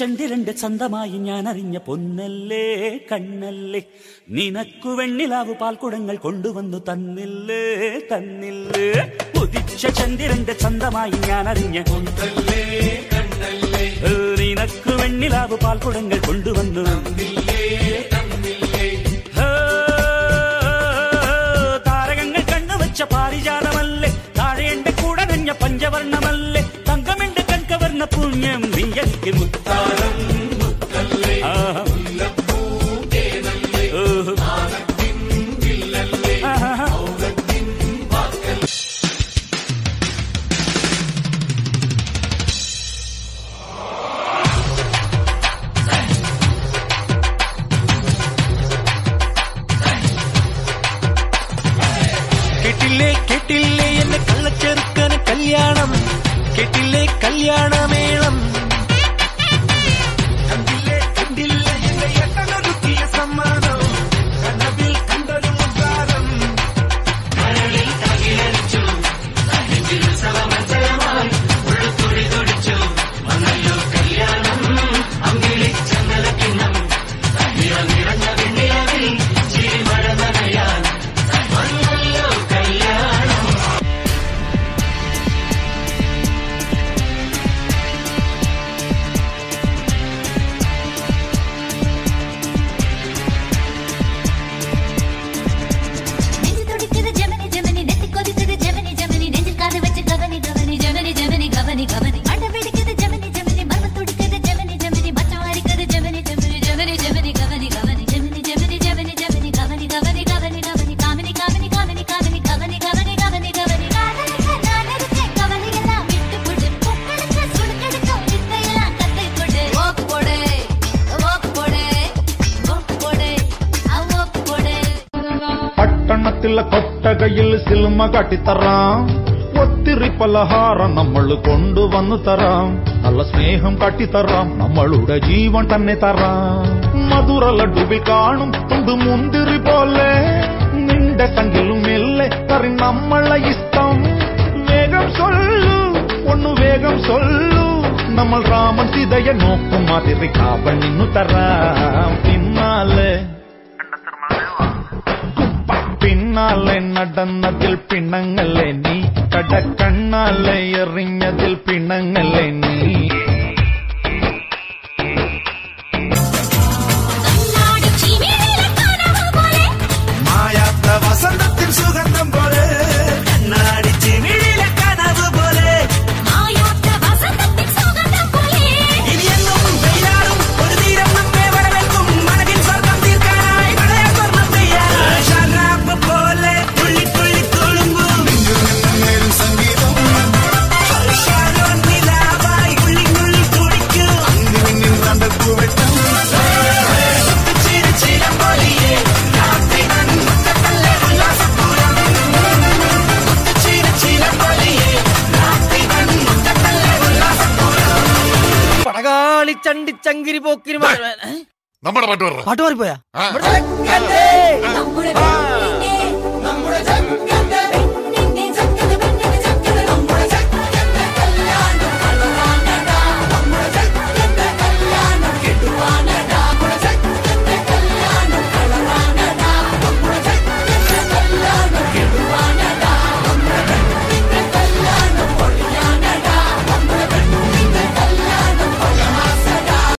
ചന്ദ്രന്റെ ചന്തമായി ഞാൻ അറിഞ്ഞ പൊന്നല്ലേ കണ്ണല്ലേ നിനക്കു വെണ്ണിലാവു പാൽക്കുടങ്ങൾ കൊണ്ടുവന്നു തന്നില്ലേ തന്നില്ലേ ഉദിച്ച ചന്ദ്രന്റെ ചന്തമായി ഞാൻ അറിഞ്ഞ പൊന്നല്ലേ കണ്ണല്ലേ നിനക്കു വെണ്ണിലാവു പാൽക്കുടങ്ങൾ കൊണ്ടുവന്നു തന്നില്ലേ തന്നില്ലേ താരകങ്ങൾ കണ്ണുവച്ച പാരിജാതമല്ലേ താഴെ എന്റെ കൂടെ നഞ്ഞ പഞ്ചവർണ്ണമല്ലേ തങ്കമെന്റെ കൺകവർണ്ണ പുണ്യം നീ എനിക്ക് മുത്താരം മുത്തല്ലേ കേട്ടില്ലേ എന്നെ കള്ളച്ചെറുക്കന് കല്യാണം കേട്ടില്ലേ കല്യാണമേളം കണ്ടില്ലേ എന്റെ എട്ടനൊരുക്കിയ സമ്മാനം കനവിൽ കണ്ടൊരു മുദ്രാരം കരളിൽ തകിലടിച്ചു ഉത്സവമഞ്ചലമായി ഉള്ളുത്തുടി തുടിച്ചു വന്നല്ലോ കല്യാണം അങ്കിളി ചന്ദനക്കിണ്ണം നിറഞ്ഞ വെണ്ണിലവിൽ ചിരിമഴ നനയാൻ വന്നല്ലോ കല്യാണം. പട്ടണത്തിലെ കൊട്ടകയിൽ സിനിമ കാട്ടിത്തറാം ഒത്തിരി പലഹാരം നമ്മൾ കൊണ്ടുവന്നു തരാം നല്ല സ്നേഹം കാട്ടിത്തറാം നമ്മളുടെ ജീവൻ തന്നെ തരാം മധുര ലഡുവിൽ കാണും തുണ്ട് മുന്തിരി പോലെ നിന്റെ കണ്ണിലും മെല്ലെ കറി നമ്മളെ ഇഷ്ടം വേഗം സൊല്ലു ഒന്നു വേഗം സൊല്ലു നമ്മൾ രാമൻ സീതയെ നോക്കും മാതിരി കാവൽ നിന്നു തരാം പിന്നാലെ നടന്നതിൽ പിണങ്ങല്ലേ നീ കടക്കണ്ണാലെ എറിഞ്ഞതിൽ പിണങ്ങല്ലേ നീ മായാത്ത വസന്തത്തിൻ സുഗന്ധം പോലെ കണ്ണാടി ചിമിഴിലെ കനവ് പോലെ മായാത്ത വസന്തത്തിൻ സുഗന്ധം പോലെ ഇനിയെന്നും വെയിലാടും ഒരു തീരം നമ്മെ വരവേൽക്കും മനകിൻ സ്വർഗം തീർക്കാനായി മഴയ സ്വർണ്ണം പെയ്യാനായി ശരാബ് പോലെ തുള്ളി തുള്ളി തുളുമ്പും സംഗീതം ഹർഷാരോൻ നിലാവായി ഉള്ളി ഉള്ളി തുടിക്കും അന്നിൽ കണ്ടപ്പൂ വെട്ടം ചിരിച്ചിരം പോലിയേ രാത്രി നന്മക്കല്ലേ ഉല്ലാസപൂരം ചിരിച്ചിരം പോലിയേ രാത്രി നന്മക്കല്ലേ ഉല്ലാസപൂരം പടകാളി ചണ്ടി ചങ്കിരി പോക്കിന് നമ്മുടെ പാട്ട് പാട്ട് മാറിപ്പോയാ ആ. ഇവിടെ